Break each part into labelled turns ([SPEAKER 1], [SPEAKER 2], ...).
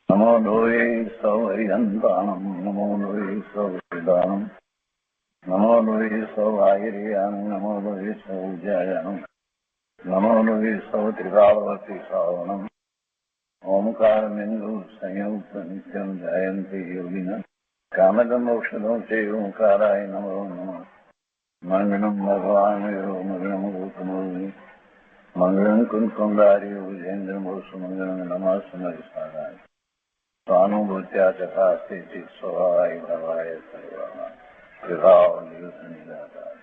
[SPEAKER 1] નમો લોહે સૌહરિહંતાણમ નમો લોહે સૌહૃદાનમ નમો લોહે સૌઆયર્યાણમ નમો લોહે સૌજ્યાયણમ નમો લોહે સૌત્રિકાળવતી શ્રાવણમ ઓમકારમિંદુ સંયુક્ત નિત્યમ જયંતિ યોગિન કામદમ ઔષધો છે ઓંકારાય નમો નમઃ મંગલમ ભગવાન મંગલમ ગૌતમોર્મિ મંગલમ કુંકુંદાર્ય વિજેન્દ્રમોષ મંગલમ નમઃ સમરિસારાય स्वानुभूत्या चकास्ते स्वभावाय भवाय सर्वः विभाव निरुद्ध निराकार।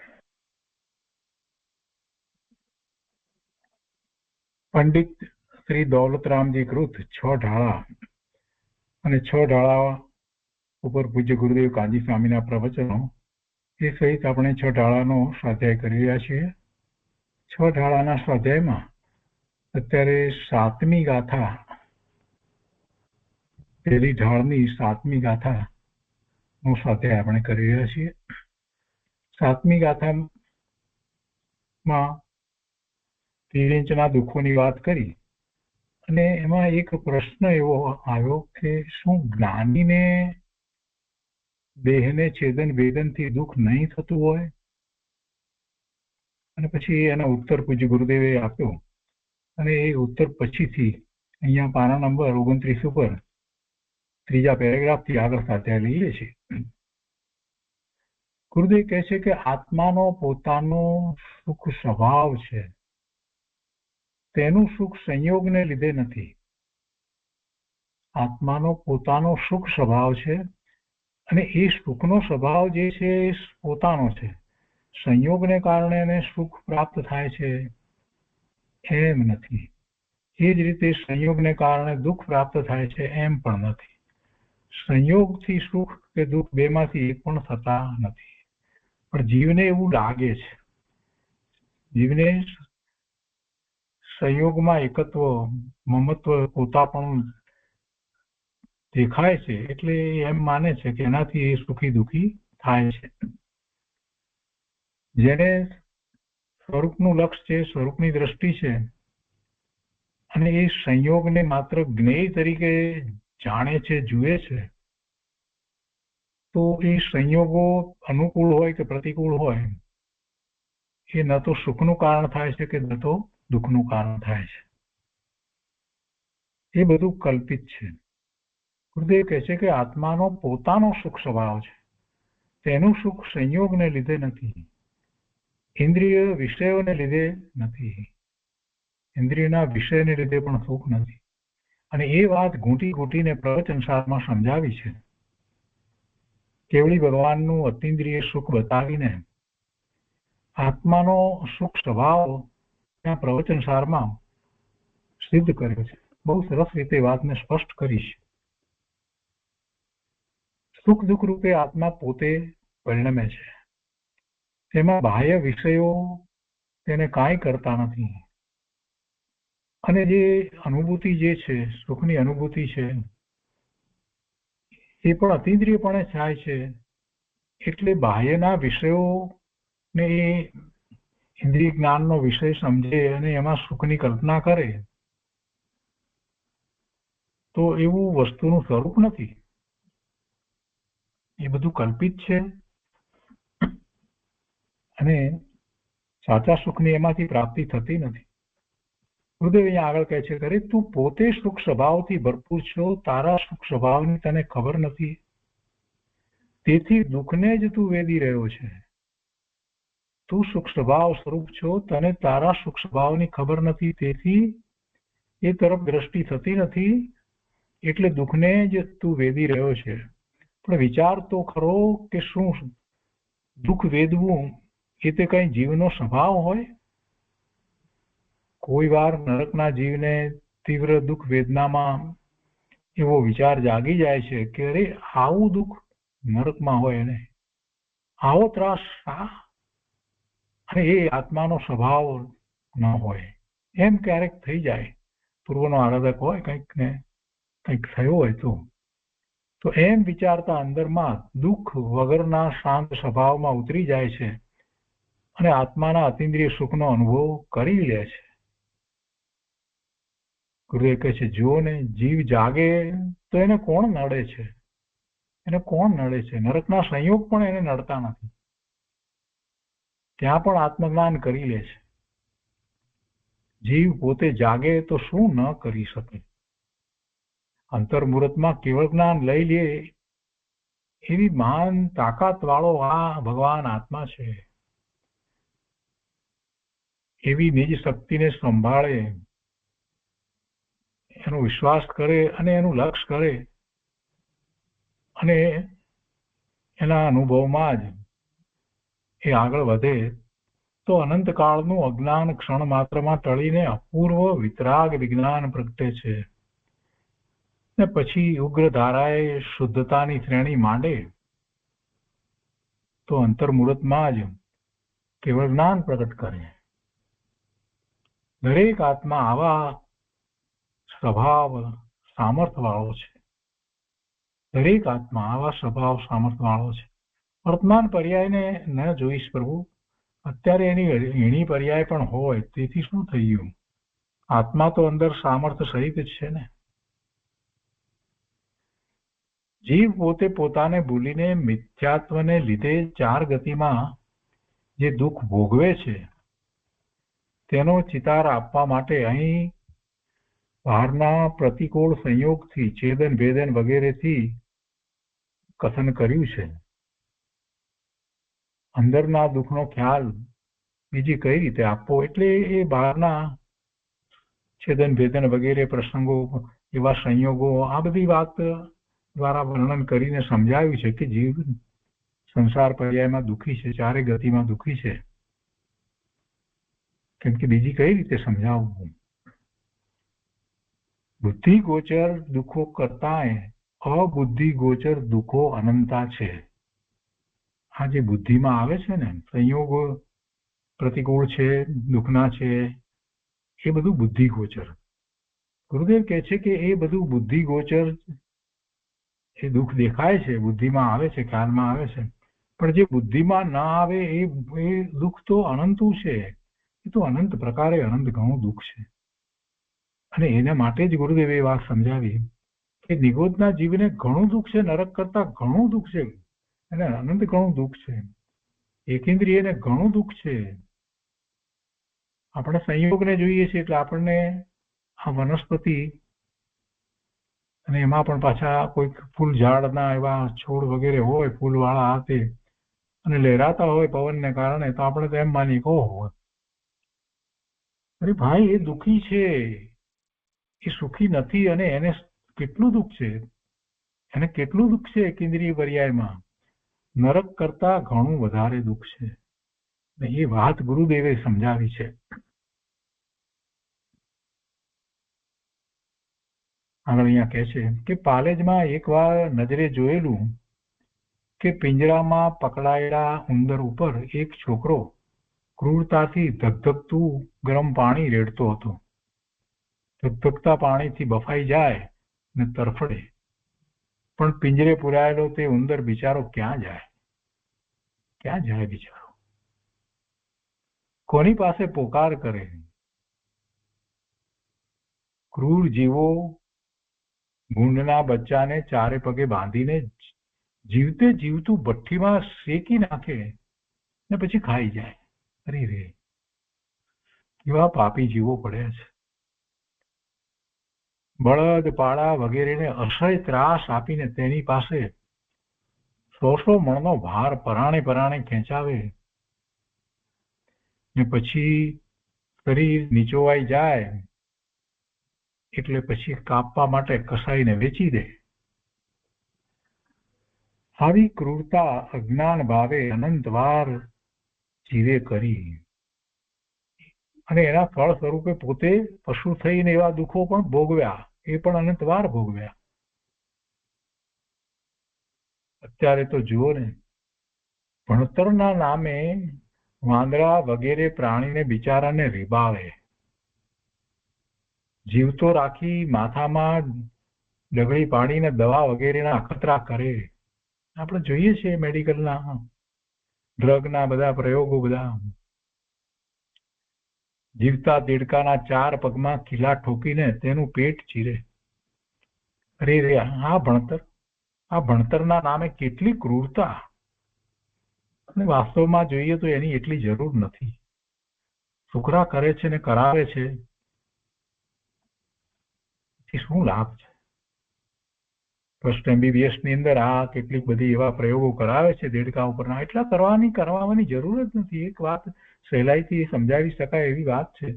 [SPEAKER 2] પંડિત શ્રી દૌલતરામજી કૃત 6 ઢાળા અને 6 ઢાળા ઉપર પૂજ્ય ગુરુદેવ કાંજી સ્વામીના પ્રવચનો એ સહિત આપણે 6 ઢાળાનો સ્વાધ્યાય કરી રહ્યા છીએ. 6 ઢાળાના સ્વાધ્યાયમાં અત્યારે 7મી ગાથા, પહેલી ઢાળની 7મી ગાથાનો સ્વાધ્યાય આપણે કરી રહ્યા છીએ. 7મી ગાથામાં 13 ઇંચના દુઃખોની વાત કરી અને એમાં એક પ્રશ્ન એવો આવ્યો કે શું જ્ઞાનીને દેહને છેદન વેદનથી દુઃખ નહીં થતું હોય? અને પછી એનો ઉત્તર પૂજ્ય ગુરુદેવે આપ્યો અને એ ઉત્તર પછીથી અહીંયા પાના નંબર 29 ઉપર 3જા પેરેગ્રાફથી આગળ સ્વાધ્યાય લઈએ છીએ. ગુરુદેવ કહે છે કે આત્માનો પોતાનો સુખ સ્વભાવ છે, તેનું સુખ સંયોગને લીધે નથી. આત્માનો પોતાનો સુખ સ્વભાવ છે અને એ સુખનો સ્વભાવ જે છે એ પોતાનો છે. સંયોગને કારણે એને સુખ પ્રાપ્ત થાય છે એમ નથી. એ જ રીતે સંયોગને કારણે દુઃખ પ્રાપ્ત થાય છે એમ પણ નથી. સંયોગથી સુખ કે દુઃખ બેમાંથી એક પણ થતા નથી. પણ જીવને એવું લાગે છે, જીવને સંયોગમાં એકત્વ, મમત્વ, પોતાપણું દેખાય છે એટલે એમ માને છે કે એનાથી એ સુખી દુઃખી થાય છે. જેને સ્વરૂપનું લક્ષ્ય છે, સ્વરૂપની દ્રષ્ટિ છે અને એ સંયોગને માત્ર જ્ઞેય તરીકે જાણે છે, જુએ છે, તો એ સંયોગો અનુકૂળ હોય કે પ્રતિકૂળ હોય એ ન તો સુખનું કારણ થાય છે કે ન તો દુઃખનું કારણ થાય છે. એ બધું કલ્પિત છે. ગુરુદેવ કહે છે કે આત્માનો પોતાનો સુખ સ્વભાવ છે, તેનું સુખ સંયોગને લીધે નથી, ઇન્દ્રિય વિષયોને લીધે નથી, ઇન્દ્રિયના વિષયને લીધે પણ સુખ નથી. અને એ વાત ઘૂંટી ઘૂંટીને પ્રવચનસારમાં સમજાવી છે. કેવળી ભગવાનનું અતિન્દ્રિય સુખ બતાવીને આત્માનો સુખ સ્વભાવ ત્યાં પ્રવચનસારમાં સિદ્ધ કર્યો છે. બહુ સરસ રીતે વાતને સ્પષ્ટ કરી છે. સુખ દુઃખ રૂપે આત્મા પોતે પરિણમે છે. તેમાં બાહ્ય વિષયો તેને કાંઈ કરતા નથી. અને જે અનુભૂતિ જે છે, સુખની અનુભૂતિ છે, એ પણ અતિન્દ્રિયપણે થાય છે. એટલે બાહ્યના વિષયોને એ ઇન્દ્રિય જ્ઞાનનો વિષય સમજે અને એમાં સુખની કલ્પના કરે તો એવું વસ્તુનું સ્વરૂપ નથી. એ બધું કલ્પિત છે અને સાચા સુખની એમાંથી પ્રાપ્તિ થતી નથી. ગુરુદેવ અહીંયા આગળ કહે છે, અરે તું પોતે સુખ સ્વભાવથી ભરપૂર છો, તારા સુખ સ્વભાવની તને ખબર નથી, તેથી દુઃખને જ તું વેદી રહ્યો છે. તું સુખ સ્વભાવ સ્વરૂપ છો, તને તારા સુખ સ્વભાવની ખબર નથી, તેથી એ તરફ દ્રષ્ટિ થતી નથી, એટલે દુઃખને જ તું વેદી રહ્યો છે. પણ વિચાર તો ખરો કે શું દુઃખ વેદવું એ તે કઈ જીવનો સ્વભાવ હોય? કોઈ વાર નરકના જીવને તીવ્ર દુઃખ વેદનામાં એવો વિચાર જાગી જાય છે કે અરે આવું દુઃખ નરકમાં હોય ને આવો ત્રાસ શા? અને એ આત્માનો સ્વભાવ ન હોય એમ ક્યારેક થઈ જાય. પૂર્વનો આરાધક હોય કંઈક ને કંઈક થયું હોય તો એમ વિચારતા અંદરમાં દુઃખ વગરના શાંત સ્વભાવમાં ઉતરી જાય છે અને આત્માના અતિન્દ્રિય સુખનો અનુભવ કરી લે છે. ગુરુએ કહે છે, જુઓ ને, જીવ જાગે તો એને કોણ નડે છે? એને કોણ નડે છે? નરકના સંયોગ પણ એને નડતા નથી. ત્યાં પણ આત્મજ્ઞાન કરી લે છે. જીવ પોતે જાગે તો શું ન કરી શકે? અંતર્મુહૂર્તમાં કેવળ જ્ઞાન લઈ લે એવી મહાન તાકાત વાળો આ ભગવાન આત્મા છે. એવી નિજ શક્તિને સંભાળે, એનો વિશ્વાસ કરે અને એનું લક્ષ્ય કરે અને એના અનુભવમાં જ એ આગળ વધે તો અનંતકાળનું અજ્ઞાન ક્ષણ માત્રમાં ટળીને અપૂર્વ વિતરાગ વિજ્ઞાન પ્રગટે છે. ને પછી ઉગ્ર ધારાએ શુદ્ધતાની શ્રેણી માંડે તો અંતર્મુહૂર્તમાં જ કેવળ જ્ઞાન પ્રગટ કરે. દરેક આત્મા આવા સ્વભાવ સામર્થ્ય વાળો છે. દરેક આત્મા આવા સ્વભાવ સામર્થ્ય વાળો છે. વર્તમાન પર્યાયને ન જોઈશ પ્રભુ, અત્યારે એની એની પર્યાય પણ હોય, તેથી શું થઈ ગયું? આત્મા તો અંદર સામર્થ્ય સહિત જ છે ને. જીવ પોતે પોતાને ભૂલીને મિથ્યાત્વને લીધે ચાર ગતિમાં જે દુઃખ ભોગવે છે તેનો ચિતાર આપવા માટે અહીં બહારના પ્રતિકૂળ સંયોગથી, છેદન ભેદન વગેરેથી કથન કર્યું છે. અંદરના દુઃખનો ખ્યાલ બીજી કઈ રીતે આપવો, એટલે એ બહારના છેદન ભેદન વગેરે પ્રસંગો, એવા સંયોગો, આ બધી વાત દ્વારા વર્ણન કરીને સમજાવ્યું છે કે જીવ સંસાર પર્યાયમાં દુઃખી છે, ચારે ગતિમાં દુઃખી છે. કેમ કે બીજી કઈ રીતે સમજાવવું? બુદ્ધિ ગોચર દુઃખો કરતા અબુદ્ધિ ગોચર દુઃખો અનંતા છે. આ જે બુદ્ધિમાં આવે છે ને સંયોગ પ્રતિકૂળ છે, દુઃખના છે, એ બધું બુદ્ધિ ગોચર. ગુરુદેવ કહે છે કે એ બધું બુદ્ધિ ગોચર, એ દુઃખ દેખાય છે, બુદ્ધિમાં આવે છે, ખ્યાલમાં આવે છે, પણ જે બુદ્ધિમાં ના આવે એ દુઃખ તો અનંતું છે. એ તો અનંત પ્રકારે અનંત ઘણું દુઃખ છે. અને એના માટે જ ગુરુદેવે વાત સમજાવી કે નિગોદના જીવને ઘણું દુઃખ છે, નરક કરતા ઘણું દુઃખ છે, અને અનંત ઘણું દુઃખ છે. એકેન્દ્રિયને ઘણું દુઃખ છે. આપણે સંયોગને જોઈએ છીએ એટલે આપણને આ વનસ્પતિ અને એમાં પણ પાછા કોઈક ફૂલ ઝાડના એવા છોડ વગેરે હોય, ફૂલવાળા હાથે, અને લહેરાતા હોય પવનને કારણે, તો આપણે તો એમ માની કહો, અરે ભાઈ એ દુઃખી છે, એ સુખી નથી. અને એને કેટલું દુઃખ છે, એને કેટલું દુઃખ છે કેન્દ્રીય પર્યાયમાં, નરક કરતા ઘણું વધારે દુઃખ છે. એ વાત ગુરુદેવે સમજાવી છે. આગળ અહીંયા કહે છે કે પાલેજમાં એકવાર નજરે જોયેલું કે પિંજરામાં પકડાયેલા ઉંદર ઉપર એક છોકરો ક્રૂરતાથી ધગધગતું ગરમ પાણી રેડતો હતો. ધગધગતા પાણીથી બફાઈ જાય ને તરફડે, પણ પિંજરે પુરાયેલો તે ઉંદર બિચારો ક્યાં જાય? ક્યાં જાય બિચારો? કોની પાસે પોકાર કરે? ક્રૂર જીવો ભૂંડના બચ્ચાને ચારે પગે બાંધીને જીવતે જીવતું ભઠ્ઠીમાં શેકી નાખે ને પછી ખાઈ જાય. અરે રે, કેવા પાપી જીવો પડ્યા છે. બળદ પાડા વગેરેને અસહ્ય ત્રાસ આપીને તેની પાસે 100 મણનો ભાર પરાણે પરાણે ખેંચાવે ને પછી શરીર નીચોવાઈ જાય એટલે પછી કાપવા માટે કસાઈને વેચી દે. આવી ક્રૂરતા અજ્ઞાન ભાવે અનંતવાર જીવે કરી, અને એના ફળ સ્વરૂપે પોતે પશુ થઈને એવા દુઃખો પણ ભોગવ્યા, એ પણ અનંતવાર ભોગવ્યા. અત્યારે તો જુઓ ને, ભણતરના નામે વાંદરા વગેરે પ્રાણીને બિચારાને રીબાવે, જીવતો રાખી માથામાં ડગડી પાડીને દવા વગેરેના અખતરા કરે. આપણે જોઈએ છીએ મેડિકલના ડ્રગના બધા પ્રયોગો, બધા જીવતા દેડકાના 4 પગમાં ખીલા ઠોકીને તેનું પેટ ચીરે. અરે રે, આ ભણતરના નામે કેટલી ક્રૂરતા, અને વાસ્તવમાં જોઈએ તો એની એટલી જરૂર નથી. છોકરા કરે છે ને કરાવે છે, એ શું લાભ છે? ફર્સ્ટ MBBS ની અંદર આ કેટલીક બધી એવા પ્રયોગો કરાવે છે દેડકા ઉપરના, એટલા કરવાની જરૂર જ નથી. એક વાત સહેલાઈથી સમજાવી શકાય એવી વાત છે,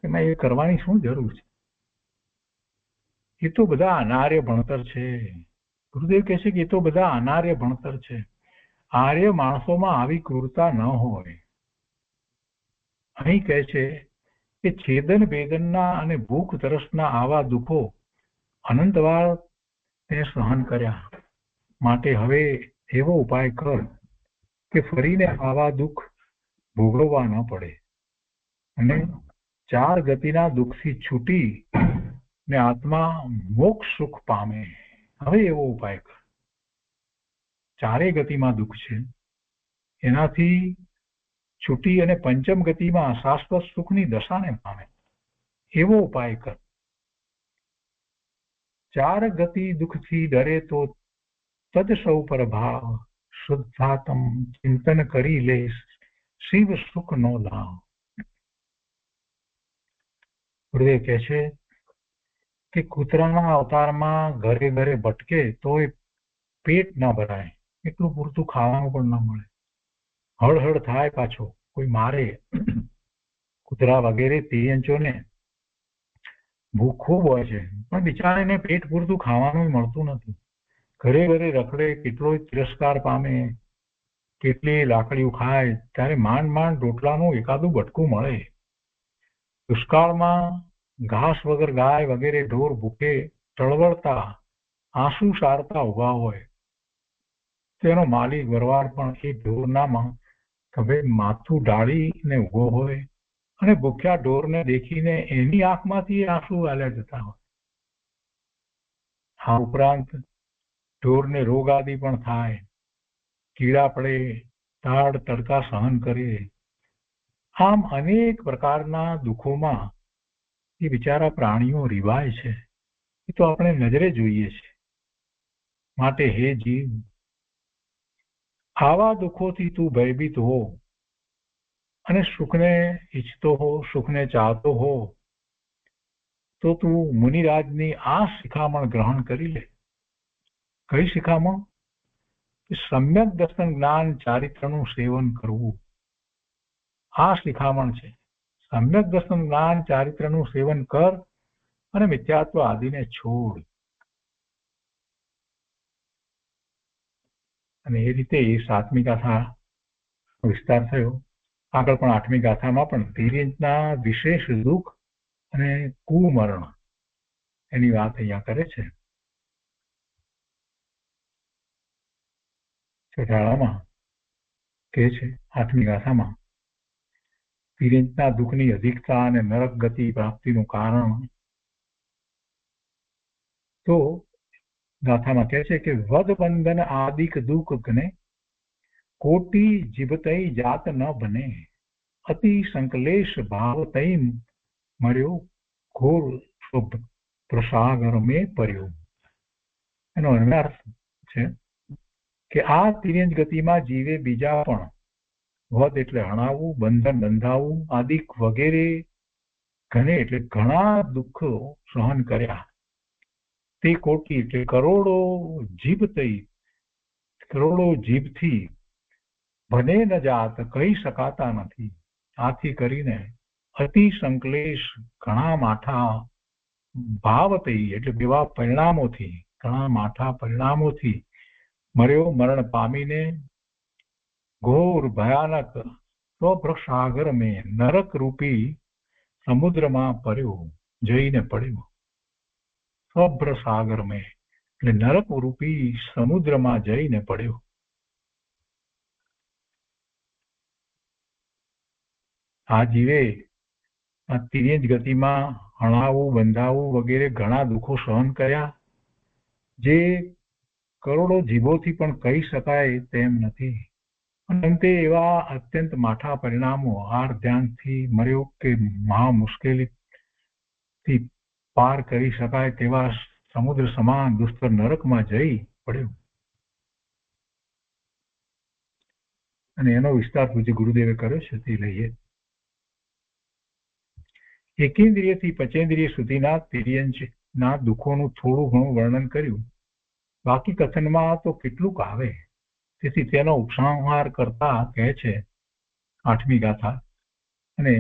[SPEAKER 2] એમાં એ કરવાની શું જરૂર છે? એ તો બધા અનાર્ય ભણતર છે. ગુરુદેવ કહે છે કે એ તો બધા અનાર્ય ભણતર છે. આર્ય માણસોમાં આવી ક્રૂરતા ન હોય. અહીં કહે છે કે છેદન ભેદનના અને ભૂખ તરસના આવા દુઃખો અનંતવાર તે સહન કર્યા, માટે હવે એવો ઉપાય કર કે ફરીને આવા દુઃખ ભોગવવા ન પડે અને 4 ગતિના દુઃખથી છૂટી ને આત્મા મોક્ષ સુખ પામે. હવે એવો ઉપાય કર. 4 ગતિમાં દુઃખ છે, એનાથી છૂટી અને પંચમ ગતિમાં શાશ્વત સુખની દશાને પામે, એવો ઉપાય કર. 4 ગતિ દુઃખથી ડરે તો તદ સૌ પર ભાવ, શુદ્ધાત્મ ચિંતન કરી લે શિવ સુખ નો લાભ. ગુરુદેવ કહે છે કે કૂતરાના અવતારમાં ઘરે ઘરે ભટકે તોય પેટ ન ભરાય, એટલું પૂરતું ખાવાનું પણ ન મળે, હળહળ થાય, પાછો કોઈ મારે. કૂતરા વગેરે તિર્યંચોને ભૂખ ખૂબ હોય છે, પણ બિચારાને પેટ પૂરતું ખાવાનું મળતું નથી. ઘરે ઘરે રખડે, કેટલોય તિરસ્કાર પામે, કેટલી લાકડીઓ ખાય, ત્યારે માંડ માંડ રોટલાનું એકાદું બટકું મળે. દુષ્કાળમાં ઘાસ વગર ગાય વગેરે ઢોર ભૂખે ટળવળતા આંસુ સારતા ઉભા હોય, તેનો માલિક વરવાડ પણ એ ઢોરના ખભે માથું ઢાળીને ઉભો હોય અને ભૂખ્યા ઢોરને દેખીને એની આંખમાંથી આંસુ હાલ્યા જતા હોય. આ ઉપરાંત ઢોરને રોગ આદિ પણ થાય, કીડા પડે, તાડ તડકા સહન કરે. આમ અનેક પ્રકારના દુઃખોમાં એ બિચારા પ્રાણીઓ રીવાય છે. એ તો આપણે નજરે જોઈએ છે. માટે હે જીવ, આવા દુઃખોથી તું ભયભીત હો અને સુખને ઈચ્છતો હો, સુખને ચાહતો હો, તો તું મુનિરાજની આ શિખામણ ગ્રહણ કરી લે. કઈ શિખામણ? સમ્યક દર્શન જ્ઞાન ચારિત્રનું સેવન કરવું. આ શિખામણ છે. સમ્યક દર્શન જ્ઞાન ચારિત્રનું સેવન કર અને મિથ્યાત્વ આદિને છોડ. અને એ રીતે એ 7મી ગાથા વિસ્તાર થયો. આગળ પણ 8મી ગાથામાં પણ તિર્યંચના વિશેષ દુઃખ અને કુમરણ એની વાત અહીંયા કરે છે. છઠ્ઠાળામાં કહે છે, 8મી ગાથામાં તિર્યંચના દુઃખની અધિકતા અને નરક ગતિ પ્રાપ્તિનું કારણ. તો ગાથામાં કહે છે કે વદ બંધન આદિક દુઃખ ગને, કોટી જીભતઈ જાત ન બને, અતિ સંકલેશ ભાવ તઈ મળ્યો, ઘોર પ્રસાગર મેં પડ્યો. એનો અર્થ છે કે આ તિર્યંચ ગતિમાં જીવે બીજા પણ વધ એટલે હણાવવું, બંધન બંધાવવું, આદિક વગેરે ઘણે એટલે ઘણા દુઃખો સહન કર્યા. તે કોટી એટલે કરોડો જીભથી ભને ન જાત કહી શકાતા નથી. આથી કરીને અતિ સંકલેશ ઘણા માઠા, ભાવતઈ એટલે બેવા પરિણામોથી, ઘણા માઠા પરિણામોથી મર્યો, મરણ પામીને ઘોર ભયાનક સ્વપ્રસાગર મેં નરક રૂપી સમુદ્રમાં પડ્યો, જઈને પડ્યો. સ્વપ્રસાગર મેં એટલે નરક રૂપી સમુદ્રમાં જઈને પડ્યો. આ જીવે આ તિર્યંચ ગતિમાં હણાવવું, બંધાવવું વગેરે ઘણા દુઃખો સહન કર્યા, જે કરોડો જીભોથી પણ કહી શકાય તેમ નથી. અંતે એવા અત્યંત માઠા પરિણામો આર ધ્યાનથી મર્યો કે મહા મુશ્કેલીથી પાર કરી શકાય તેવા સમુદ્ર સમાન દુસ્તર નરકમાં જઈ પડ્યો. અને એનો વિસ્તાર પૂજ્ય ગુરુદેવે કર્યો છે તે લઈએ. એકેન્દ્રિયથી પચેન્દ્રિય સુધીના તિર્યંચના દુઃખોનું થોડું ઘણું વર્ણન કર્યું. બાકી કથનમાં તો કેટલુંક આવે. તેથી તેનો ઉપસંહાર કરતા કહે છે 8મી ગાથા, અને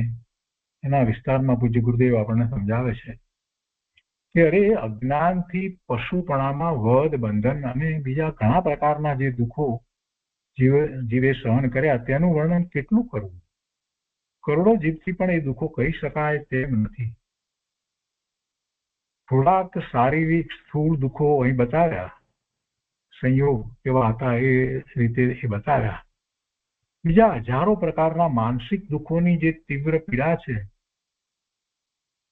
[SPEAKER 2] એના વિસ્તારમાં પૂજ્ય ગુરુદેવ આપણને સમજાવે છે કે અરે અજ્ઞાનથી પશુપણામાં વધ, બંધન અને બીજા ઘણા પ્રકારના જે દુઃખો જીવે સહન કર્યા તેનું વર્ણન કેટલું કરવું. કરોડો જીભથી પણ એ દુઃખો કહી શકાય તેમ નથી. થોડાક શારીરિક સ્થૂળ દુઃખો અહીં બતાવ્યા, સંયોગ કેવા હતા એ રીતે એ બતાવ્યા. બીજા હજારો પ્રકારના માનસિક દુઃખોની જે તીવ્ર પીડા છે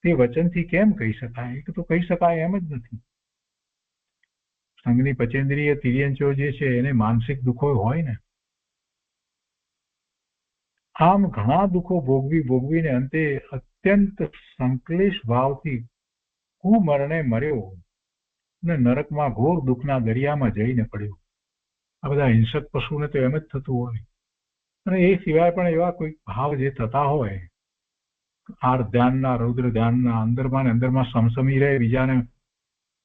[SPEAKER 2] તે વચનથી કેમ કહી શકાય? એ તો કહી શકાય એમ જ નથી. સંઘની પચેન્દ્રિય તિર્યંચો જે છે એને માનસિક દુઃખો હોય ને. આમ ઘણા દુઃખો ભોગવીને અંતે અત્યંત સંકલેશ ભાવથી કુમરણે મર્યો અને નરકમાં ઘોર દુઃખના દરિયામાં જઈને પડ્યો. આ બધા હિંસક પશુને તો એમ જ થતું હોય. અને એ સિવાય પણ એવા કોઈ ભાવ જે થતા હોય, આર્ત ધ્યાનના, રૌદ્ર ધ્યાનના, અંદરમાં સમસમી રહે, બીજાને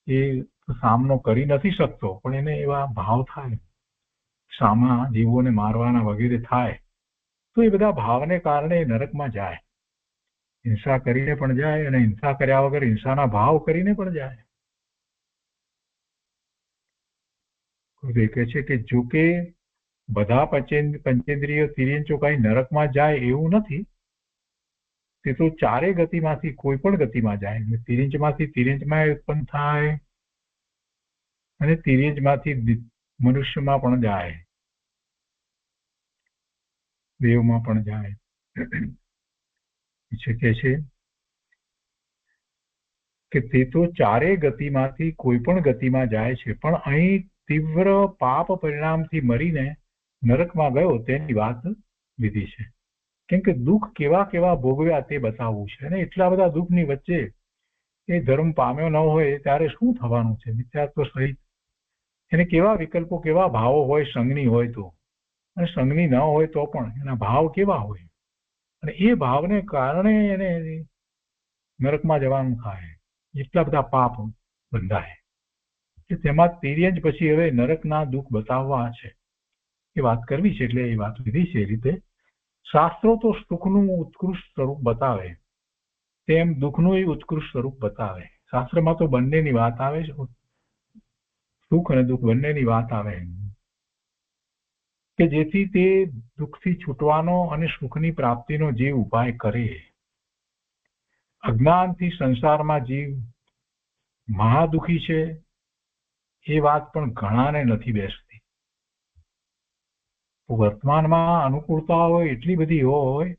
[SPEAKER 2] એ સામનો કરી નથી શકતો પણ એને એવા ભાવ થાય, સામા જીવોને મારવાના વગેરે થાય, તો એ બધા ભાવને કારણે નરકમાં જાય. હિંસા કરીને પણ જાય અને હિંસા કર્યા વગર હિંસાના ભાવ કરીને પણ જાય. ગુરુદેવ કહે છે કે જો કે બધા પંચેન્દ્રિય તિર્યંચો કઈ નરકમાં જાય એવું નથી. તે તો ચારે ગતિમાંથી કોઈ પણ ગતિમાં જાય. તિર્યંચમાંથી તિર્યંચમાં ઉત્પન્ન થાય અને તિર્યંચમાંથી મનુષ્યમાં પણ જાય, દેવમાં પણ જાય. કહે છે કે તે તો ચારે ગતિમાંથી કોઈ પણ ગતિમાં જાય છે, પણ અહીં તીવ્ર પાપ પરિણામથી મરીને નરકમાં ગયો તેની વાત લીધી છે. કેમ કે દુઃખ કેવા કેવા ભોગવ્યા તે બતાવવું છે. અને એટલા બધા દુઃખની વચ્ચે એ ધર્મ પામ્યો ન હોય ત્યારે શું થવાનું છે? મિથ્યાત્વ સહિત એને કેવા વિકલ્પો, કેવા ભાવો હોય, સંગની હોય તો, અને સંગની ન હોય તો પણ એના ભાવ કેવા હોય. અને એ ભાવને કારણે એને નરકમાં જવાનું થાય. એટલા બધા પાપ બંધાય કે તેમાં તિર્યંચ પછી હવે નરકના દુઃખ બતાવવા છે એ વાત કરવી છે. એટલે એ વાત લીધી છે. એ રીતે શાસ્ત્રો તો સુખનું ઉત્કૃષ્ટ સ્વરૂપ બતાવે તેમ દુઃખનું ઉત્કૃષ્ટ સ્વરૂપ બતાવે. શાસ્ત્રમાં તો બંનેની વાત આવે છે, સુખ અને દુઃખ બંનેની વાત આવે, કે જેથી તે દુઃખથી છૂટવાનો અને સુખની પ્રાપ્તિનો જીવ ઉપાય કરે. અજ્ઞાનથી સંસારમાં જીવ મહાદુખી છે એ વાત પણ ઘણાને નથી બેસતી. વર્તમાનમાં અનુકૂળતા હોય એટલી બધી હોય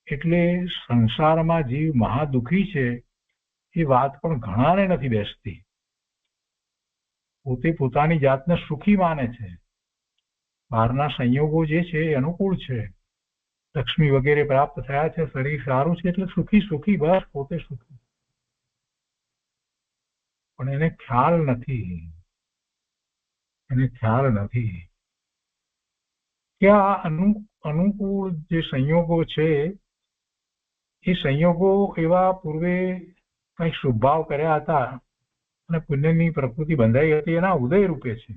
[SPEAKER 2] એટલે સંસારમાં જીવ મહાદુખી છે એ વાત પણ ઘણાને નથી બેસતી. પોતે પોતાની જાતને સુખી માને છે. બહારના સંયોગો જે છે એ અનુકૂળ છે, લક્ષ્મી વગેરે પ્રાપ્ત થયા છે, શરીર સારું છે એટલે સુખી સુખી, બસ પોતે સુખી. પણ એને ખ્યાલ નથી કે આ અનુકૂળ જે સંયોગો છે એ સંયોગો એવા પૂર્વે કંઈક શુભભાવ કર્યા હતા અને પુણ્યની પ્રકૃતિ બંધાઈ હતી એના ઉદય રૂપે છે.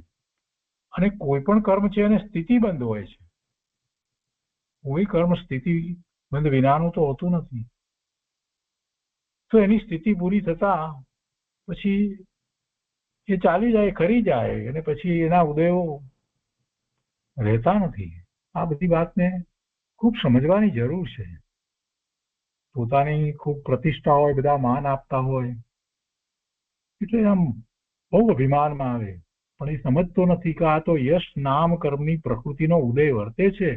[SPEAKER 2] અને કોઈ પણ કર્મ છે એને સ્થિતિબંધ હોય છે. કોઈ કર્મ સ્થિતિબંધ વિનાનું તો હોતું નથી. તો એની સ્થિતિ પૂરી થતા પછી એ ચાલી જાય, ખરી જાય, અને પછી એના ઉદયો રહેતા નથી. આ બધી વાતને ખૂબ સમજવાની જરૂર છે. પોતાની ખૂબ પ્રતિષ્ઠા હોય, બધા માન આપતા હોય એટલે આમ બહુ અભિમાનમાં આવે, પણ એ સમજતો નથી કે આ તો યશ નામ કર્મની પ્રકૃતિનો ઉદય વર્તે છે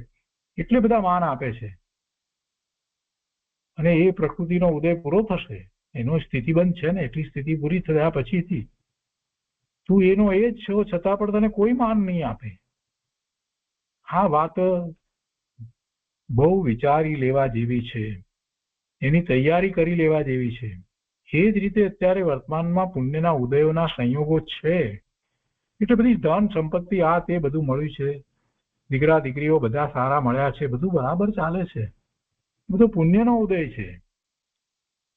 [SPEAKER 2] એટલે બધા માન આપે છે. અને એ પ્રકૃતિનો ઉદય પૂરો થશે, એનો સ્થિતિબંધ છે ને, એટલી સ્થિતિ પૂરી થયા પછીથી તું એનો એ જ છો છતાં પણ તને કોઈ માન નહીં આપે. આ વાત બહુ વિચારી લેવા જેવી છે, એની તૈયારી કરી લેવા જેવી છે. એ જ રીતે અત્યારે વર્તમાનમાં પુણ્યના ઉદયોના સંયોગો છે એટલે બધી ધન સંપત્તિ આ તે બધું મળ્યું છે, દીકરા દીકરીઓ બધા સારા મળ્યા છે, બધું બરાબર ચાલે છે, બધો પુણ્યનો ઉદય છે.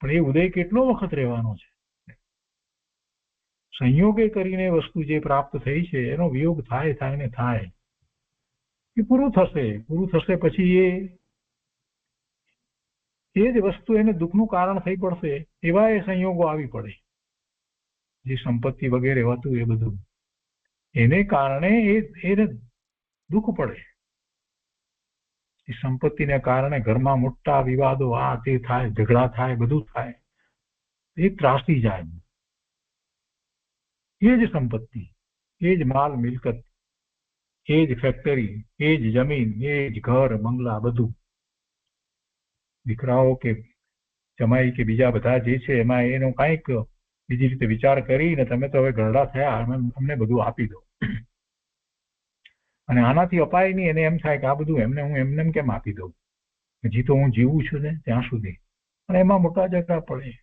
[SPEAKER 2] પણ એ ઉદય કેટલો વખત રહેવાનો છે? સંયોગે કરીને વસ્તુ જે પ્રાપ્ત થઈ છે એનો વિયોગ થાય ને થાય, એ પૂરું થશે પછી એ જ વસ્તુ એને દુઃખનું કારણ થઈ પડશે. એવા એ સંયોગો આવી પડે, જે સંપત્તિ વગેરે હતું એ બધું એને કારણે એને દુઃખ પડે. એ સંપત્તિને કારણે ઘરમાં મોટા વિવાદો આ તે થાય, ઝઘડા થાય, બધું થાય, એ ત્રાસી જાય. એ જ સંપત્તિ, એ જ માલ મિલકત, એ જ ફેક્ટરી, એ જ જમીન, એ જ ઘર બંગલા, બધું દીકરાઓ કે જમાઈ કે બીજા બધા જે છે એમાં એનો કંઈક બીજી રીતે વિચાર કરીને તમે તો હવે ઘરડા થયા, અમને બધું આપી દો, અને આનાથી અપાય નહીં. એને એમ થાય કે આ બધું એમને હું એમને કેમ આપી દઉં, હજી તો હું જીવું છું ને ત્યાં સુધી. અને એમાં મોટા ઝઘડા પડે,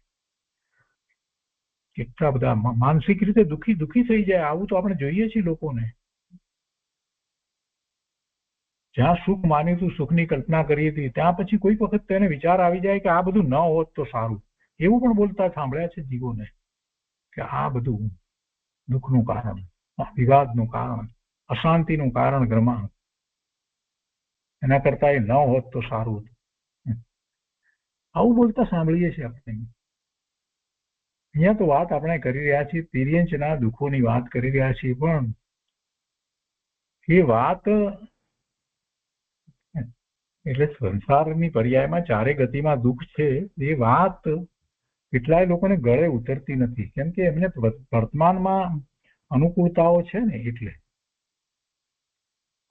[SPEAKER 2] કેટલા બધા માનસિક રીતે દુઃખી થઈ જાય. આવું તો આપણે જોઈએ છીએ લોકોને. જ્યાં સુખ માન્યું હતું, સુખની કલ્પના કરી હતી, ત્યાં પછી કોઈક વખત તેને વિચાર આવી જાય કે આ બધું ન હોત તો સારું. એવું પણ બોલતા સાંભળ્યા છે જીવોને કે આ બધું દુઃખનું કારણ, વિવાદનું કારણ, અશાંતિનું કારણ ઘરમાં, એના કરતા એ ન હોત તો સારું હતું. આવું બોલતા સાંભળીએ છીએ આપણે. અહીંયા તો વાત આપણે કરી રહ્યા છીએ તિર્યંચના દુઃખોની વાત કરી રહ્યા છીએ, પણ એ વાત એટલે સંસારની પર્યાયમાં ચારે ગતિમાં દુઃખ છે એ વાત કેટલાય લોકોને ગળે ઉતરતી નથી, કેમ કે એમને વર્તમાનમાં અનુકૂળતાઓ છે ને. એટલે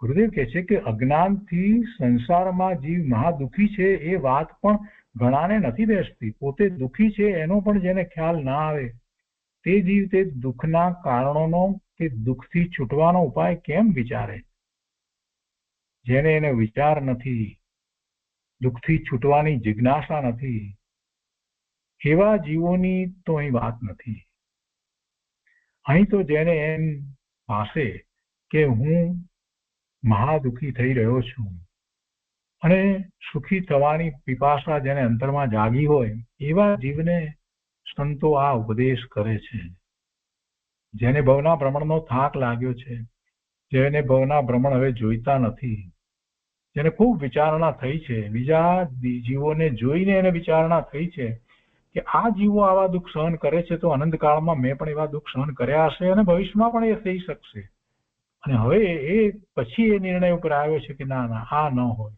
[SPEAKER 2] ગુરુદેવ કહે છે કે અજ્ઞાનથી સંસારમાં જીવ મહાદુઃખી છે એ વાત પણ ઘણાને નથી બેસતી. પોતે દુઃખી છે એનો પણ જેને ખ્યાલ ના આવે તે જીવ તે દુઃખના કારણોનો કે દુઃખથી છૂટવાનો ઉપાય કેમ વિચારે? જેને એને વિચાર નથી, દુઃખથી છૂટવાની જિજ્ઞાસા નથી, એવા જીવોની તો અહીં વાત નથી. અહીં તો જેને એમ પાસે કે હું મહાદુઃખી થઈ રહ્યો છું અને સુખી થવાની પીપાસા જેને અંતરમાં જાગી હોય એવા જીવને સંતો આ ઉપદેશ કરે છે. જેને ભવના ભ્રમણનો થાક લાગ્યો છે, જેને ભવના ભ્રમણ હવે જોઈતા નથી, જેને ખૂબ વિચારણા થઈ છે, બીજા જીવોને જોઈને એને વિચારણા થઈ છે કે આ જીવો આવા દુઃખ સહન કરે છે તો અનંતકાળમાં મેં પણ એવા દુઃખ સહન કર્યા હશે અને ભવિષ્યમાં પણ એ થઈ શકશે. અને હવે એ પછી એ નિર્ણય ઉપર આવ્યો છે કે ના આ ન હોય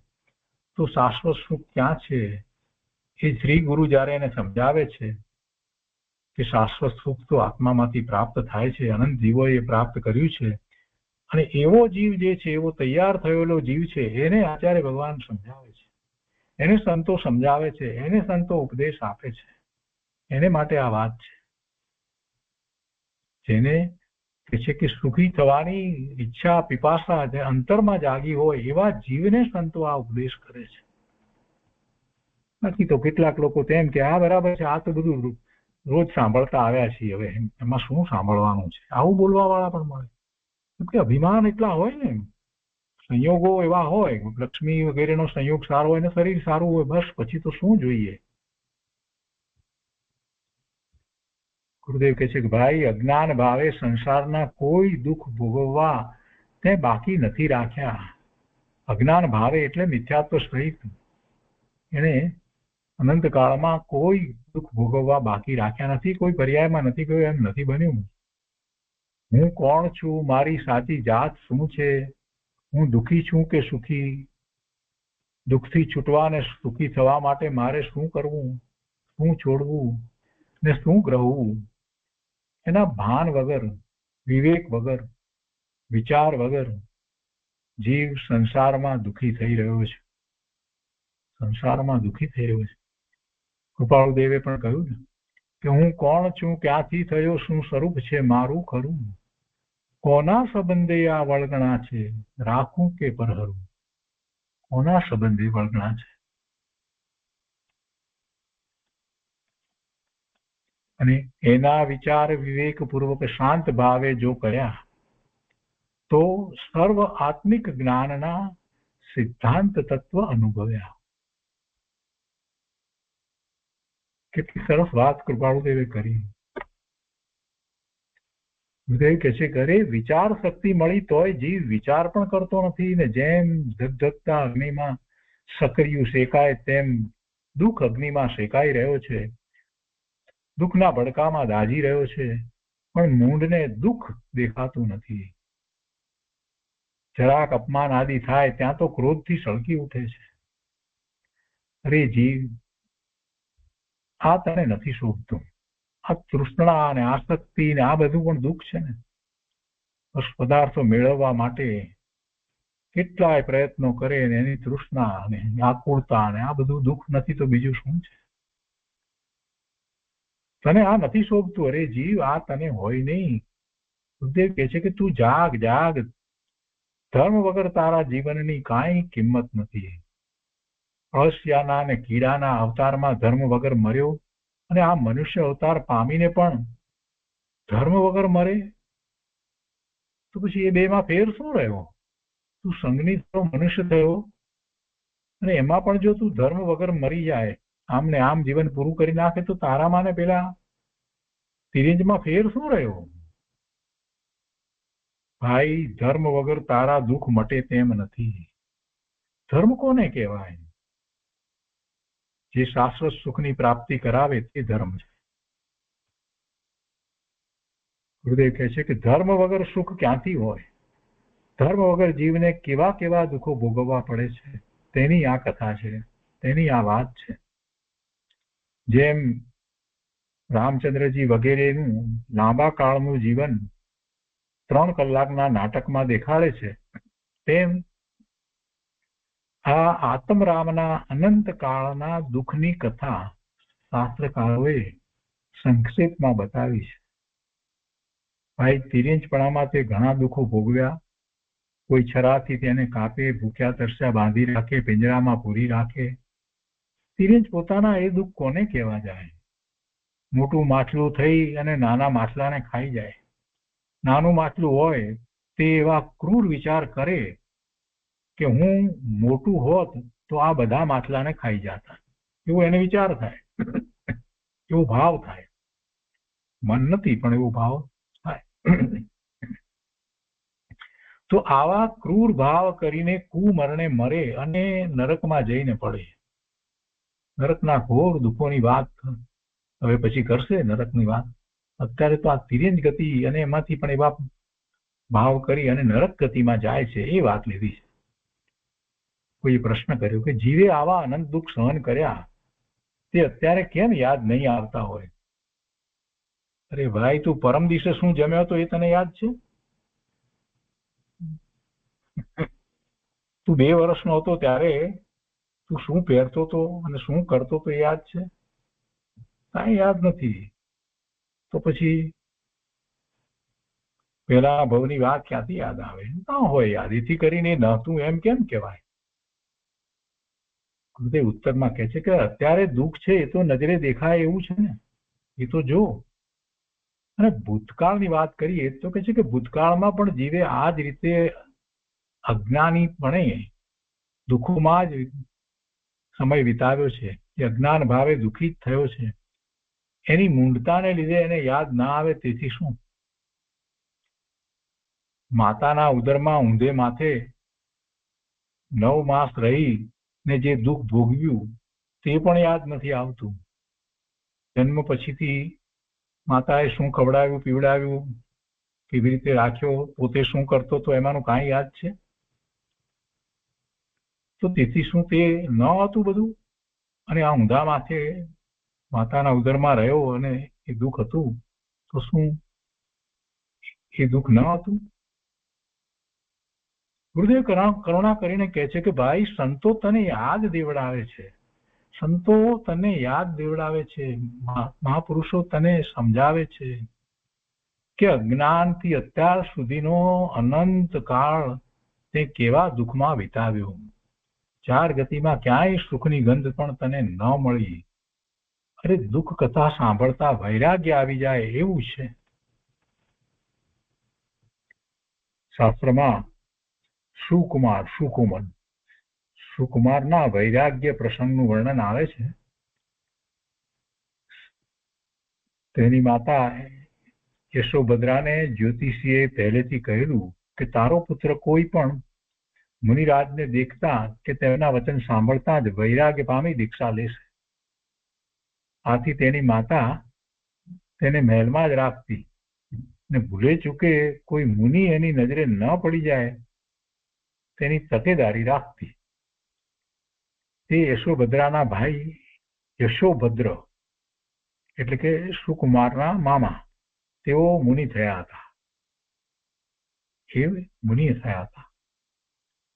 [SPEAKER 2] તો શાશ્વત સુખ ક્યાં છે? એ શ્રી ગુરુ જયારે એને સમજાવે છે કે શાશ્વત સુખ તો આત્મામાંથી પ્રાપ્ત થાય છે, અનંત જીવોએ પ્રાપ્ત કર્યું છે, અને એવો જીવ જે છે, એવો તૈયાર થયેલો જીવ છે, એને આચાર્ય ભગવાન સમજાવે છે, એને સંતો સમજાવે છે, એને સંતો ઉપદેશ આપે છે. એને માટે આ વાત છે. જેને કે છે કે સુખી થવાની ઈચ્છા પીપાસા જે અંતરમાં જાગી હોય એવા જીવને સંતો આ ઉપદેશ કરે છે. બાકી તો કેટલાક લોકો તેમ કે આ બરાબર છે, આ તો બધું રોજ સાંભળતા આવ્યા છીએ, હવે એમાં શું સાંભળવાનું છે, આવું બોલવા વાળા પણ મળે. કેમ કે અભિમાન એટલા હોય ને, સંયોગો એવા હોય, લક્ષ્મી વગેરેનો સંયોગ સારો હોય ને શરીર સારું હોય, બસ પછી તો શું જોઈએ. ગુરુદેવ કહે છે કે ભાઈ અજ્ઞાન ભાવે સંસારના કોઈ દુઃખ ભોગવવા તે બાકી નથી રાખ્યા. અજ્ઞાન ભાવે એટલે મિથ્યાત્વ સહિત એને અનંતકાળમાં કોઈ દુઃખ ભોગવવા બાકી રાખ્યા નથી, કોઈ પર્યાયમાં નથી કહ્યું એમ નથી બન્યું. હું કોણ છું, મારી સાચી જાત શું છે, હું દુઃખી છું કે સુખી, દુઃખથી છૂટવા ને સુખી થવા માટે મારે શું કરવું, શું છોડવું ને શું ગ્રહવું, એના ભાન વગર, વિવેક વગર, વિચાર વગર જીવ સંસારમાં દુઃખી થઈ રહ્યો છે. સંસારમાં દુઃખી થઈ રહ્યો છે. કૃપાળુ દેવે પણ કહ્યું ને કે હું કોણ છું, ક્યાંથી થયો, શું સ્વરૂપ છે મારું ખરું, કોના સંબંધે આ વળગણા છે, રાખું કે પરહરું. કોના સંબંધે વળગણા છે? અને એના વિચાર વિવેકપૂર્વક શાંત ભાવે જો કર્યા તો સર્વ આત્મિક જ્ઞાનના સિદ્ધાંત તત્વ અનુભવ્યા. કેટલી સરસ વાત કૃપાળુદેવે કરી. ગુરુદેવ કહે છે કે અરે વિચાર શક્તિ મળી તોય જીવ વિચાર પણ કરતો નથી ને જેમ ધગધગતા અગ્નિમાં સક્રિયું શેકાય તેમ દુઃખ અગ્નિમાં શેકાઈ રહ્યો છે, દુઃખના ભડકામાં દાઝી રહ્યો છે, પણ મૂંઢને દુઃખ દેખાતું નથી. જરાક અપમાન આદિ થાય ત્યાં તો ક્રોધથી સળગી ઉઠે છે. અરે જીવ, આ તને નથી શોભતું. આ તૃષ્ણા અને આસક્તિ ને આ બધું પણ દુઃખ છે ને. પદાર્થો મેળવવા માટે કેટલાય પ્રયત્નો કરે ને એની તૃષ્ણા અને આકુળતા અને આ બધું દુઃખ નથી તો બીજું શું છે? તને આ નથી શોભતું. અરે જીવ, આ તને હોય નહીં. ગુરુદેવ કહે છે કે તું જાગ જાગ. ધર્મ વગર તારા જીવનની કાંઈ કિંમત નથી. અળસિયાના અને કીડાના અવતારમાં ધર્મ વગર મર્યો અને આ મનુષ્ય અવતાર પામીને પણ ધર્મ વગર મરે તો પછી એ બેમાં ફેર શું રહ્યો? તું સંઘની મનુષ્ય થયો અને એમાં પણ જો તું ધર્મ વગર મરી જાય, આમ ને આમ જીવન પૂરું કરી નાખે તો તારામાં ને પેલા તિરંજમાં ફેર શું રહ્યો? ભાઈ, ધર્મ વગર તારા દુઃખ મટે તેમ નથી. ધર્મ કોને કહેવાય? જે શાશ્વત સુખની પ્રાપ્તિ કરાવે તે ધર્મ છે. ગુરુદેવ કહે છે કે ધર્મ વગર સુખ ક્યાંથી હોય? ધર્મ વગર જીવને કેવા કેવા દુઃખો ભોગવવા પડે છે તેની આ કથા છે, તેની આ વાત છે. જેમ રામચંદ્રજી વગેરેનું લાંબા કાળનું જીવન 3 કલાકના નાટકમાં દેખાડે છે, તેમ આ આત્મરામના અનંત કાળના દુઃખની કથા શાસ્ત્રકારોએ સંક્ષેપમાં બતાવી છે. ભાઈ, તિર્યંચપણામાં તે ઘણા દુઃખો ભોગવ્યા. કોઈ છરાથી તેને કાપે, ભૂખ્યા તરસ્યા બાંધી રાખે, પિંજરામાં પૂરી રાખે. તિર્યંચ પોતાના એ દુઃખ કોને કહેવા જાય? મોટું માછલું થઈ અને નાના માછલાને ખાઈ જાય. નાનું માછલું હોય તે એવા ક્રૂર વિચાર કરે કે હું મોટું હોત તો આ બધા માછલાને ખાઈ જતા. એવો એને વિચાર થાય, એવો ભાવ થાય. મન નથી પણ એવો ભાવ થાય. તો આવા ક્રૂર ભાવ કરીને કુમરણે મરે અને નરકમાં જઈને પડે. નરકના ઘોર દુઃખોની વાત હવે પછી કરશે. નરકની વાત અત્યારે તો આ તિર્યંચ ગતિ અને એમાંથી પણ એવા ભાવ કરી અને નરક ગતિમાં જાય છે એ વાત લીધી છે. કોઈ પ્રશ્ન કર્યો કે જીવે આવા અનંત દુઃખ સહન કર્યા તે અત્યારે કેમ યાદ નહીં આવતા હોય? અરે ભાઈ, તું પરમ દિવસે શું જમ્યો હતો એ તને યાદ છે? તું 2 વર્ષનો હતો ત્યારે તું શું પહેરતો હતો અને શું કરતો હતો એ યાદ છે? કાંઈ યાદ નથી. તો પછી પેલા ભવની વાત ક્યાંથી યાદ આવે? ના હોય યાદ. એથી કરીને નહોતું એમ કેમ કહેવાય? ગુરુદેવ ઉત્તરમાં કહે છે કે અત્યારે દુઃખ છે એ તો નજરે દેખાય એવું છે ને, એ તો જો. અને ભૂતકાળની વાત કરીએ તો કહે છે કે ભૂતકાળમાં પણ જીવે આ જ રીતે અજ્ઞાનીપણે દુઃખોમાં જ સમય વિતાવ્યો છે. એ અજ્ઞાન ભાવે દુઃખી જ થયો છે. એની મૂંઢતાને લીધે એને યાદ ના આવે તેથી શું? માતાના ઉદરમાં ઊંધે માથે 9 માસ રહી ને જે દુઃખ ભોગવ્યું તે પણ યાદ નથી આવતું. જન્મ પછીથી માતાએ શું ખવડાવ્યું, પીવડાવ્યું, કેવી રીતે રાખ્યો, પોતે શું કરતો તો એમાંનું કાંઈ યાદ છે? તો તેથી શું તે ન હતું બધું? અને આ ઊંધા માથે માતાના ઉદરમાં રહ્યો અને એ દુઃખ હતું તો શું એ દુઃખ ન હતું? ગુરુદેવ કરુણા કરીને કહે છે કે ભાઈ, સંતો તને યાદ દેવડાવે છે. સંતો તને યાદ દેવડાવે છે, મહાપુરુષો તને સમજાવે છે કે અજ્ઞાનથી અત્યાર સુધીનો અનંત કાળ તે કેવા દુઃખમાં વિતાવ્યો. 4 ગતિમાં ક્યાંય સુખની ગંધ પણ તને ન મળી. અરે દુઃખ કથા સાંભળતા વૈરાગ્ય આવી જાય એવું છે. શાસ્ત્રમાં સુકુમારના વૈરાગ્ય પ્રસંગનું વર્ણન આવે છે. તેની માતા યશોભદ્રાને જ્યોતિષીએ પહેલેથી કહેલું કે તારો પુત્ર કોઈ પણ મુનિરાજને દેખતા કે તેમના વચન સાંભળતા જ વૈરાગ્ય પામી દીક્ષા લેશે. આથી તેની માતા તેને મહેલમાં જ રાખતી ને ભૂલે ચૂકે કોઈ મુનિ એની નજરે ન પડી જાય તેની તકેદારી રાખતી. તે યશોભદ્રાના ભાઈ યશોભદ્ર એટલે કે સુકુમારના મામા તેઓ મુનિ થયા હતા.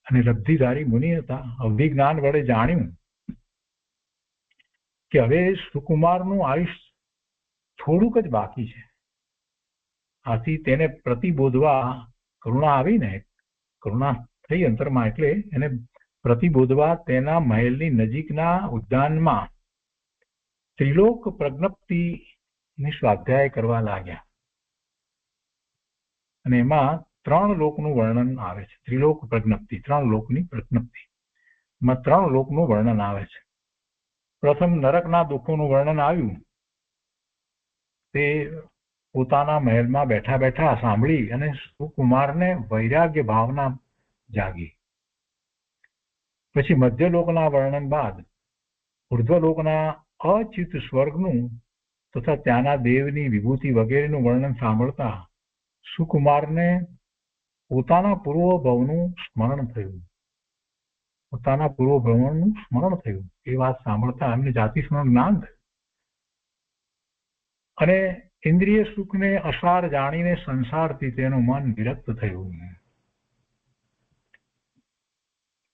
[SPEAKER 2] અને લબ્ધિધારી મુનિ હતા. અભિજ્ઞાન વડે જાણ્યું કે હવે સુકુમારનું આયુષ્ય થોડુંક જ બાકી છે. આથી તેને પ્રતિબોધવા કરુણા થઈ અંતરમાં, એટલે એને પ્રતિબોધવા તેના મહેલની નજીકના ઉદ્યાનમાં ત્રિલોક પ્રજ્ઞપ્તિની સ્વાધ્યાય કરવા લાગ્યા. અને એમાં 3 લોકનું વર્ણન આવે છે. ત્રિલોક પ્રજ્ઞપ્તિ, 3 લોકની પ્રજ્ઞપ્તિ, એમાં 3 લોકનું વર્ણન આવે છે. પ્રથમ નરકના દુઃખોનું વર્ણન આવ્યું. તે પોતાના મહેલમાં બેઠા બેઠા સાંભળી અને સુકુમારને વૈરાગ્ય ભાવના જાગી. પછી મધ્યલોકના વર્ણન બાદ ઉર્ધ્વલોકના અચ્યુત સ્વર્ગનું તથા ત્યાંના દેવની વિભૂતિ વગેરેનું વર્ણન સાંભળતા સુકુમારને પોતાના પૂર્વભવનું સ્મરણ થયું. એ વાત સાંભળતા એમને જાતિ સ્મરણ જ્ઞાન થયું અને ઇન્દ્રિય સુખને અસાર જાણીને સંસારથી તેનું મન વિરક્ત થયું.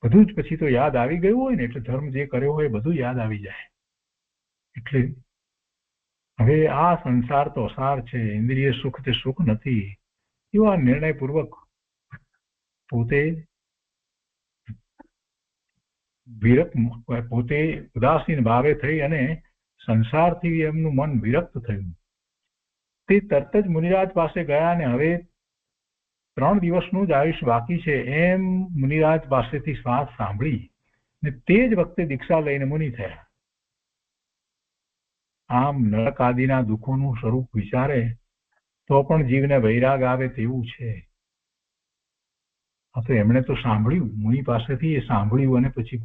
[SPEAKER 2] બધું જ પછી તો યાદ આવી ગયું હોય ને, એટલે ધર્મ જે કર્યો હોય બધું યાદ આવી જાય. એટલે હવે આ સંસાર તો અસાર છે, ઇન્દ્રિય સુખ તે સુખ નથી, એવા નિર્ણયપૂર્વક પોતે ઉદાસીન ભાવે થઈ અને સંસારથી એમનું મન વિરક્ત થયું. તે તરત જ મુનિરાજ પાસે ગયા અને હવે 3 દિવસનું જ આયુષ્ય બાકી છે એમ મુનિરાજ પાસેથી વાત સાંભળી ને તે જ વખતે દીક્ષા લઈને મુનિ થયા. આમ નરક આદિના દુઃખોનું સ્વરૂપ વિચારે તો પણ જીવને વૈરાગ આવે તેવું છે. આ તો એમણે તો સાંભળ્યું, મુનિ પાસેથી એ સાંભળ્યું અને પછી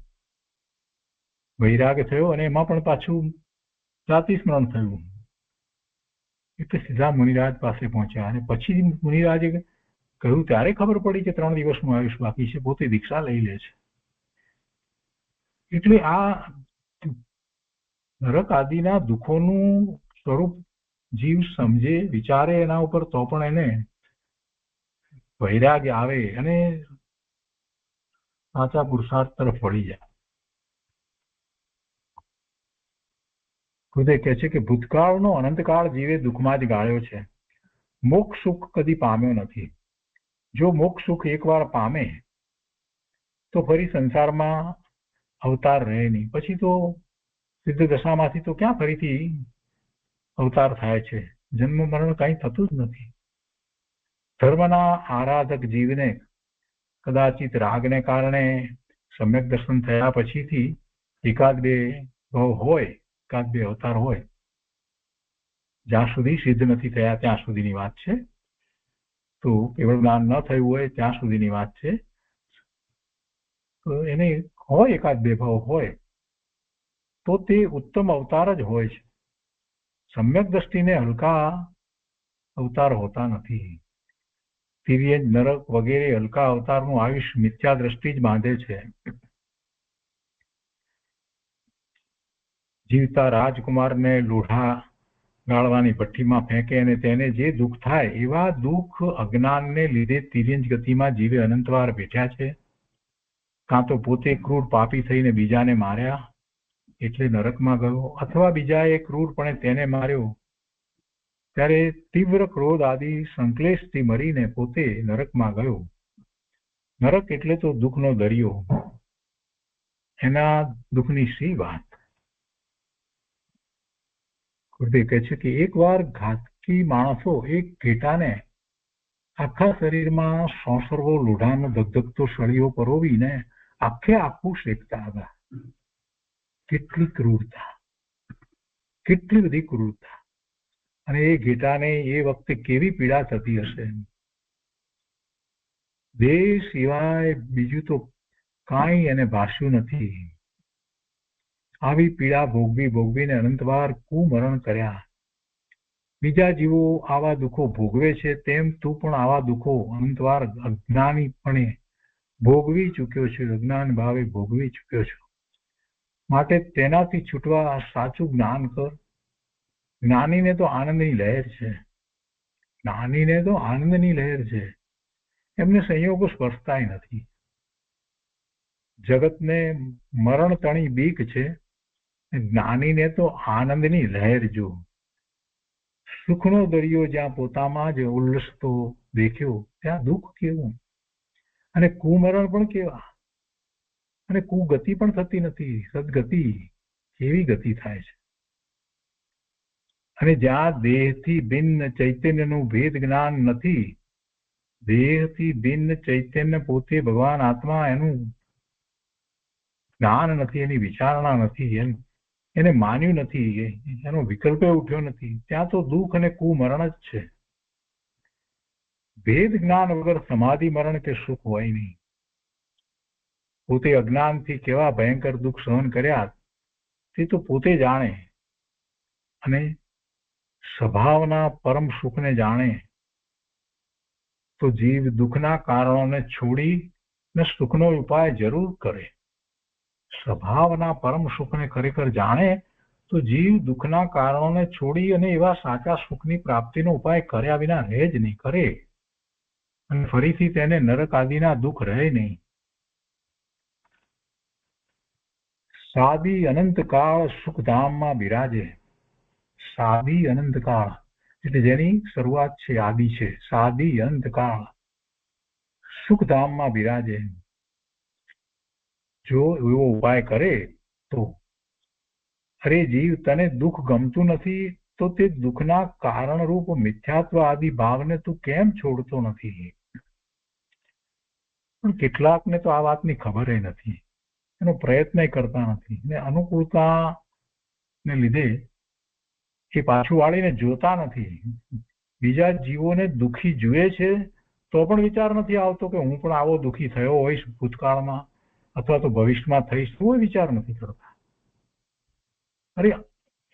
[SPEAKER 2] વૈરાગ થયો અને એમાં પણ પાછું જાતિ સ્મરણ થયું. એટલે સીધા મુનિરાજ પાસે પહોંચ્યા અને પછી મુનિરાજે કહ્યું ત્યારે ખબર પડી કે 3 દિવસનું આયુષ્ય બાકી છે. પોતે દીક્ષા લઈ લે છે. એટલે આ નરક આદિના દુઃખોનું સ્વરૂપ જીવ સમજે વિચારે એના ઉપર તો પણ એને વૈરાગ્ય આવે અને સાચા પુરુષાર્થ તરફ વળી જાય. ખુદે કહે છે કે ભૂતકાળનો અનંતકાળ જીવે દુઃખમાં જ ગાળ્યો છે, મોક્ષ સુખ કદી પામ્યો નથી. જો મોક્ષ સુખ એકવાર પામે તો ફરી સંસારમાં અવતાર રહે નહીં. પછી તો સિદ્ધ દશામાંથી તો ક્યાં ફરીથી અવતાર થાય છે? જન્મ મરણ કંઈ થતું જ નથી. ધર્મના આરાધક જીવને કદાચિત રાગને કારણે સમ્યક દર્શન થયા પછીથી એકાદ બે ભાવ હોય, એકાદ બે અવતાર હોય, જ્યાં સુધી સિદ્ધ નથી થયા ત્યાં સુધીની વાત છે. તો કેવળ જ્ઞાન ન થયું હોય ત્યાં સુધીની વાત છે. તો એને હોય એકાદ બે ભાવ હોય તો તે ઉત્તમ અવતાર જ હોય છે. સમ્યક દ્રષ્ટિને હલકા અવતાર હોતા નથી. તિર્યજ, નરક વગેરે હલકા અવતારનું આયુષ્ય મિથ્યા દ્રષ્ટિ જ બાંધે છે. જીવતા રાજકુમારને લોઢા ગાળવાની ભઠ્ઠીમાં ફેંકે અને તેને જે દુઃખ થાય એવા દુઃખ અજ્ઞાનને લીધે તિર્યંજ ગતિમાં જીવે અનંતવાર બેઠ્યા છે. કાં તો પોતે ક્રૂર પાપી થઈને બીજાને માર્યા એટલે નરકમાં ગયો, અથવા બીજાએ ક્રૂરપણે તેને માર્યો ત્યારે તીવ્ર ક્રોધ આદિ સંકલેશથી મરીને પોતે નરકમાં ગયો. નરક એટલે તો દુઃખનો દરિયો. એના દુઃખની શી વાત! ગુરુદેવ કહે છે કે એકવાર ઘાતકી માણસો એક ઘેટાને આખા શરીરમાં સોસરવો લોઢાનો ધગધગતો સળિયો પરોવીને આખે આખું શેકતા હતા. કેટલી ક્રૂરતા, કેટલી બધી ક્રૂરતા. અને એ ઘેટાને એ વખતે કેવી પીડા થતી હશે. દેહ સિવાય બીજું તો કાંઈ એને ભાષ્યું નથી. આવી પીડા ભોગવી ભોગવીને અનંતવાર કુમરણ કર્યા. બીજા જીવો આવા દુઃખો ભોગવે છે તેમ તું પણ આવા દુઃખો અનંતવાર અજ્ઞાનીપણે ભોગવી ચૂક્યો છે, અજ્ઞાન ભાવે ભોગવી ચૂક્યો છે. માટે તેનાથી છૂટવા સાચું જ્ઞાન કર. જ્ઞાનીને તો આનંદની લહેર છે, જ્ઞાનીને તો આનંદની લહેર છે. એમને સંયોગો સ્પર્શતાય નથી. જગતને મરણ તણી બીક છે, જ્ઞાનીને તો આનંદની લહેર જો. સુખનો દરિયો જ્યાં પોતામાં જ ઉલ્લસતો દેખ્યો ત્યાં દુઃખ કેવું, અને કુમરણ પણ કેવા, અને કુગતિ પણ થતી નથી. સદગતિ કેવી ગતિ થાય છે. અને જ્યાં દેહથી ભિન્ન ચૈતન્યનું ભેદ જ્ઞાન નથી, દેહથી ભિન્ન ચૈતન્ય પોતે ભગવાન આત્મા એનું જ્ઞાન નથી, એની વિચારણા નથી, એને માન્યું નથી, એનો વિકલ્પે ઉઠ્યો નથી, ત્યાં તો દુઃખ અને કુમરણ જ છે. ભેદ જ્ઞાન વગર સમાધિ મરણ કે સુખ હોય નહીં. પોતે અજ્ઞાનથી કેવા ભયંકર દુઃખ સહન કર્યા તે તો પોતે જાણે, અને સ્વભાવના પરમ સુખને જાણે તો જીવ દુઃખના કારણોને છોડી ને સુખનો ઉપાય જરૂર કરે. સ્વભાવના પરમ સુખને ખરેખર જાણે તો જીવ દુઃખના કારણોને છોડી અને એવા સાચા સુખની પ્રાપ્તિનો ઉપાય કર્યા વિના રહે જ નહીં, કરે. અને ફરીથી તેને નરક આદિના દુઃખ રહે નહીં. સાદી અનંતકાળ સુખધામમાં બિરાજે. સાદી અનંતકાળ એટલે જેની શરૂઆત છે, આદિ છે. સાદી અનંતકાળ સુખધામમાં બિરાજે. જો એવો ઉપાય કરે તો, અરે જીવ તને દુઃખ ગમતું નથી તો તે દુઃખના કારણરૂપ મિથ્યાત્વ આદિ ભાવને તું કેમ છોડતો નથી? પણ કેટલાકને તો આ વાતની ખબર નથી, એનો પ્રયત્ન કરતા નથી, ને અનુકૂળતા ને લીધે એ પાછું વાળીને જોતા નથી. બીજા જીવોને દુઃખી જુએ છે તો પણ વિચાર નથી આવતો કે હું પણ આવો દુઃખી થયો હોઈશ ભૂતકાળમાં અથવા તો ભવિષ્યમાં થઈશ, કોઈ વિચાર નથી કરતા. અરે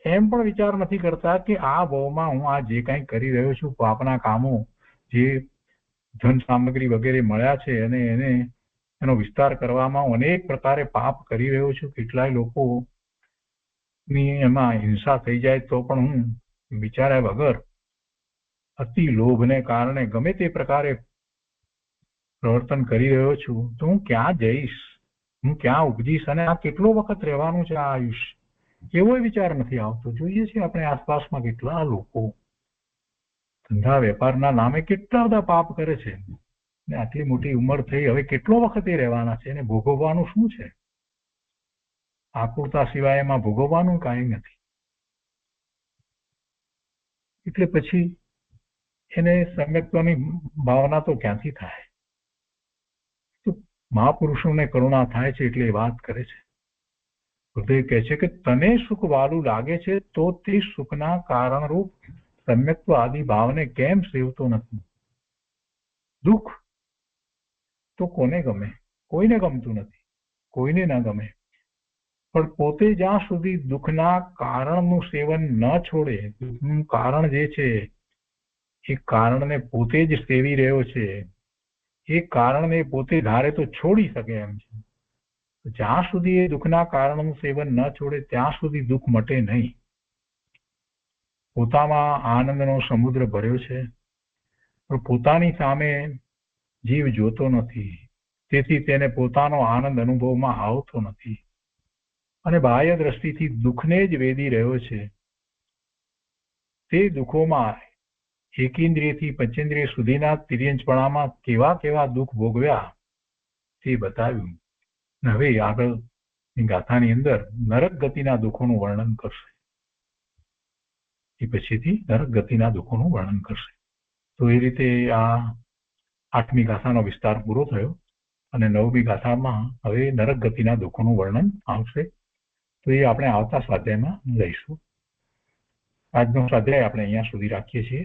[SPEAKER 2] એમ પણ વિચાર નથી કરતા કે આ ભાવમાં હું આ જે કાંઈ કરી રહ્યો છું, પાપના કામો, જે ધન સામગ્રી વગેરે મળ્યા છે અને એનો વિસ્તાર કરવામાં હું અનેક પ્રકારે પાપ કરી રહ્યો છું. કેટલાય લોકો ની એમાં હિંસા થઈ જાય તો પણ હું વિચાર્યા વગર અતિ લોભને કારણે ગમે તે પ્રકારે પ્રવર્તન કરી રહ્યો છું. તો હું ક્યાં જઈશ, હું ક્યાં ઉપજીશ, અને આ કેટલો વખત રહેવાનું છે આ આયુષ્ય, એવો વિચાર નથી આવતો. જોઈએ છીએ આપણે આસપાસમાં કેટલા લોકો ધંધા વેપારના નામે કેટલા બધા પાપ કરે છે, ને આટલી મોટી ઉંમર થઈ, હવે કેટલો વખત એ રહેવાના છે, એને ભોગવવાનું શું છે? આકુરતા સિવાય એમાં ભોગવવાનું કાંઈ નથી. એટલે પછી એને સમ્યક્ત્વની ભાવના તો ક્યાંથી થાય? તો મહાપુરુષોને કરુણા થાય છે એટલે એ વાત કરે છે. હૃદય કહે છે કે તને સુખ વાલું લાગે છે તો તે સુખના કારણરૂપ સમ્યક્ત્વ આદિ ભાવને કેમ સેવતો નથી? દુઃખ તો કોને ગમે? કોઈને ગમતું નથી, કોઈને ન ગમે. પણ પોતે જ્યાં સુધી દુઃખના કારણનું સેવન ન છોડે, દુઃખનું કારણ જે છે એ કારણને પોતે જ સેવી રહ્યો છે, એ કારણને પોતે ધારે તો છોડી શકે એમ છે. જ્યાં સુધી એ દુઃખના કારણનું સેવન ન છોડે ત્યાં સુધી દુઃખ મટે નહીં. પોતામાં આનંદનો સમુદ્ર ભર્યો છે પણ પોતાની સામે જીવ જોતો નથી, તેથી તેને પોતાનો આનંદ અનુભવમાં આવતો નથી અને બાહ્ય દ્રષ્ટિથી દુઃખને જ વેદી રહ્યો છે. તે દુઃખોમાં એકેન્દ્રિયથી પંચેન્દ્રિય સુધીના તિર્યંચપણામાં કેવા કેવા દુઃખ ભોગવ્યા તે બતાવ્યું. હવે આગળની ગાથાની અંદર નરક ગતિના દુઃખોનું વર્ણન કરશે. એ પછીથી નરક ગતિના દુઃખોનું વર્ણન કરશે. તો એ રીતે આ 8મી ગાથાનો વિસ્તાર પૂરો થયો અને 9મી ગાથામાં હવે નરક ગતિના દુઃખોનું વર્ણન આવશે. તો એ આપણે આવતા સ્વાધ્યાયમાં લઈશું. આજનો સ્વાધ્યાય આપણે અહીંયા સુધી રાખીએ છીએ.